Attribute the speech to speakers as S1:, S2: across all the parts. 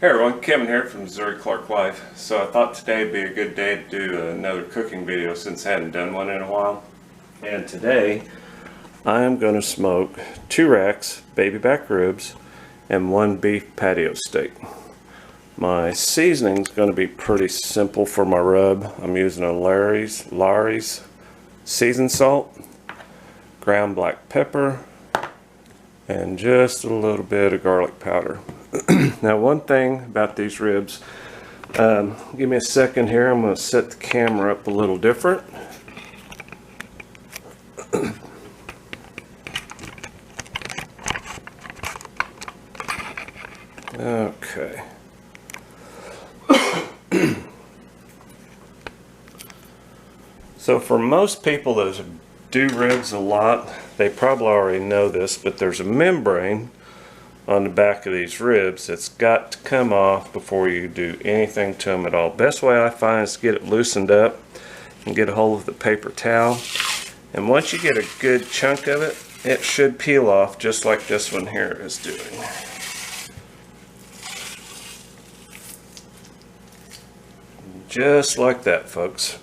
S1: Hey everyone, Kevin here from Missouri Clark Life. So I thought today would be a good day to do another cooking video since I hadn't done one in a while. And today I am going to smoke 2 racks baby back ribs and 1 beef patio steak. My seasoning is going to be pretty simple for my rub. I'm using a Lawry's seasoned salt, ground black pepper, and just a little bit of garlic powder. Now, one thing about these ribs, give me a second here, I'm going to set the camera up a little different. Okay. So for most people that do ribs a lot, they probably already know this, but there's a membrane on the back of these ribs that's got to come off before you do anything to them at all. Best way I find is to get it loosened up and get a hold of the paper towel. And once you get a good chunk of it, it should peel off just like this one here is doing. Just like that, folks.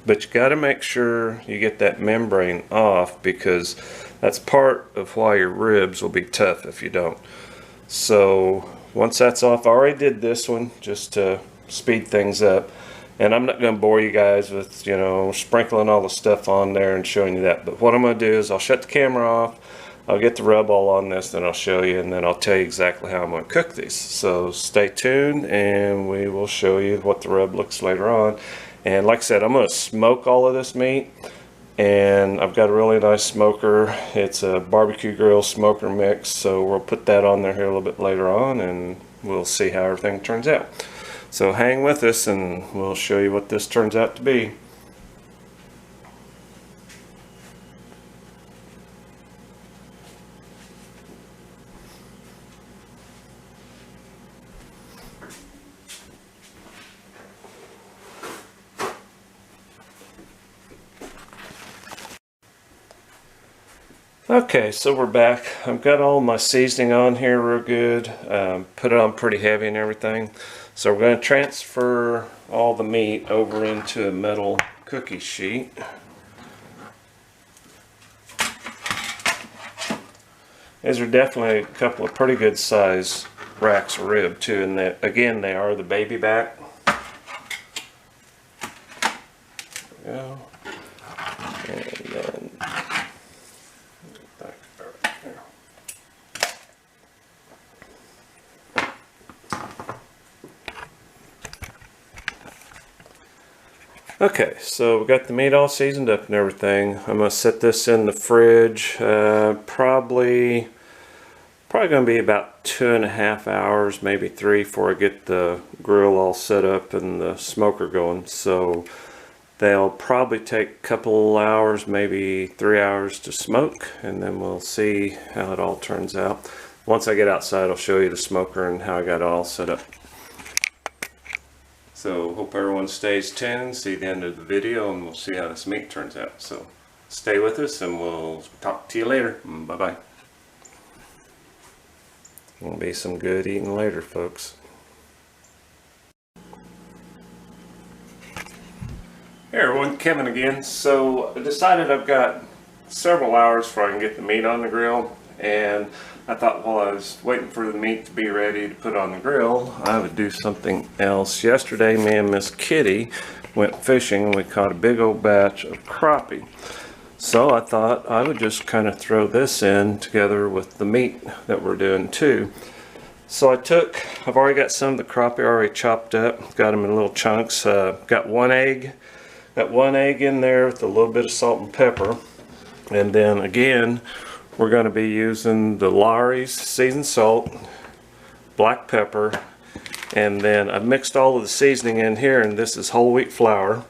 S1: But you got to make sure you get that membrane off, because that's part of why your ribs will be tough if you don't. So once that's off, I already did this one just to speed things up, and I'm not going to bore you guys with, you know, sprinkling all the stuff on there and showing you that. But what I'm going to do is I'll shut the camera off, I'll get the rub all on this, then I'll show you, and then I'll tell you exactly how I'm going to cook these. So stay tuned and we will show you what the rub looks later on. And like I said, I'm going to smoke all of this meat, and I've got a really nice smoker. It's a barbecue grill smoker mix, so we'll put that on there here a little bit later on, and we'll see how everything turns out. So hang with us and we'll show you what this turns out to be. Okay, so we're back. I've got all my seasoning on here real good. Put it on pretty heavy and everything. So we're going to transfer all the meat over into a metal cookie sheet. These are definitely a couple of pretty good size racks of rib too, and again, they are the baby back. There we go. And then okay, so we got the meat all seasoned up and everything. I'm going to set this in the fridge. Probably going to be about 2.5 hours, maybe 3, before I get the grill all set up and the smoker going. So they'll probably take a couple hours, maybe 3 hours to smoke, and then we'll see how it all turns out. Once I get outside, I'll show you the smoker and how I got it all set up. So hope everyone stays tuned, see the end of the video, and we'll see how this meat turns out. So stay with us and we'll talk to you later. Bye bye. Gonna be some good eating later, folks. Hey everyone, Kevin again. So I decided I've got several hours before I can get the meat on the grill, and I thought while I was waiting for the meat to be ready to put on the grill, I would do something else. Yesterday, me and Miss Kitty went fishing and we caught a big old batch of crappie. So I thought I would just kind of throw this in together with the meat that we're doing too. So I've already got some of the crappie already chopped up, got them in little chunks. Got one egg in there with a little bit of salt and pepper. And then again, we're going to be using the Lawry's seasoned salt, black pepper, and then I've mixed all of the seasoning in here, and this is whole wheat flour.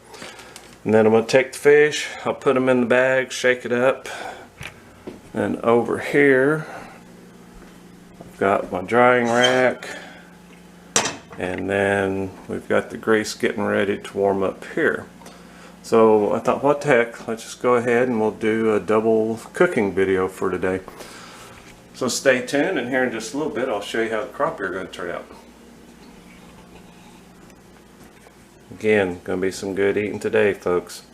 S1: And then I'm going to take the fish, I'll put them in the bag, shake it up, and over here I've got my drying rack, and then we've got the grease getting ready to warm up here. So I thought, what the heck, let's just go ahead and we'll do a double cooking video for today. So stay tuned, and here in just a little bit I'll show you how the crappie are going to turn out. again, gonna be some good eating today, folks.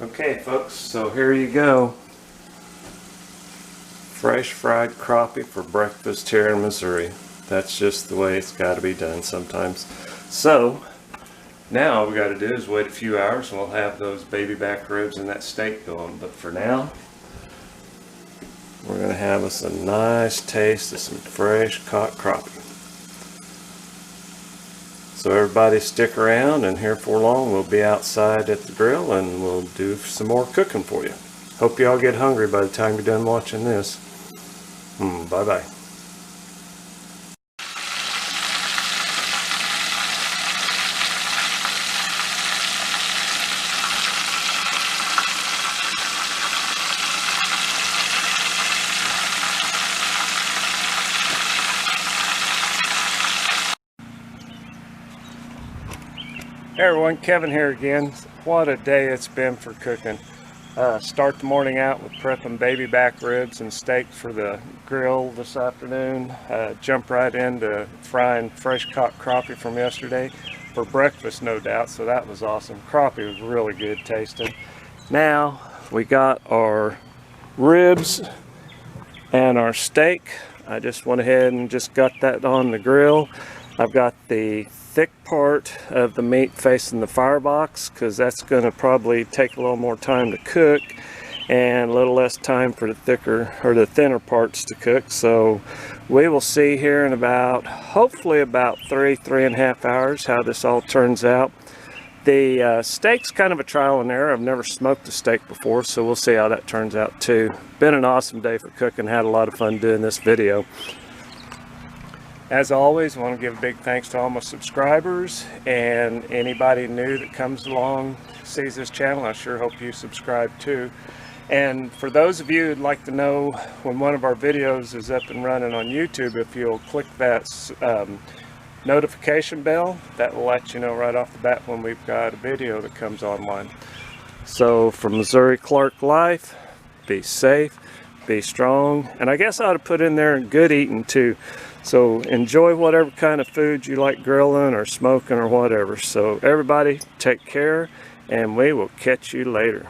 S1: Okay folks, so here you go. Fresh fried crappie for breakfast here in Missouri. That's just the way it's got to be done sometimes. So now all we got to do is wait a few hours and we'll have those baby back ribs and that steak going. But for now, we're going to have us a nice taste of some fresh caught crappie. So everybody stick around, and here for long we'll be outside at the grill and we'll do some more cooking for you. Hope y'all get hungry by the time you're done watching this. Bye-bye. Hey everyone, Kevin here again. What a day it's been for cooking. Start the morning out with prepping baby back ribs and steak for the grill this afternoon. Jump right into frying fresh caught crappie from yesterday for breakfast, no doubt, so that was awesome. Crappie was really good tasting. Now we got our ribs and our steak. I just went ahead and just got that on the grill. I've got the thick part of the meat facing the firebox because that's going to probably take a little more time to cook and a little less time for the thicker or the thinner parts to cook. So we will see here in about, hopefully about 3.5 hours how this all turns out. The steak's kind of a trial and error. I've never smoked a steak before, so we'll see how that turns out too. Been an awesome day for cooking. Had a lot of fun doing this video. As always, I want to give a big thanks to all my subscribers and anybody new that comes along, sees this channel. I sure hope you subscribe too. And for those of you who'd like to know when one of our videos is up and running on YouTube, if you'll click that notification bell, that will let you know right off the bat when we've got a video that comes online. So from Missouri Clark Life, be safe, be strong, and I guess I ought to put in there good eating too. So enjoy whatever kind of food you like grilling or smoking or whatever. So everybody take care, and we will catch you later.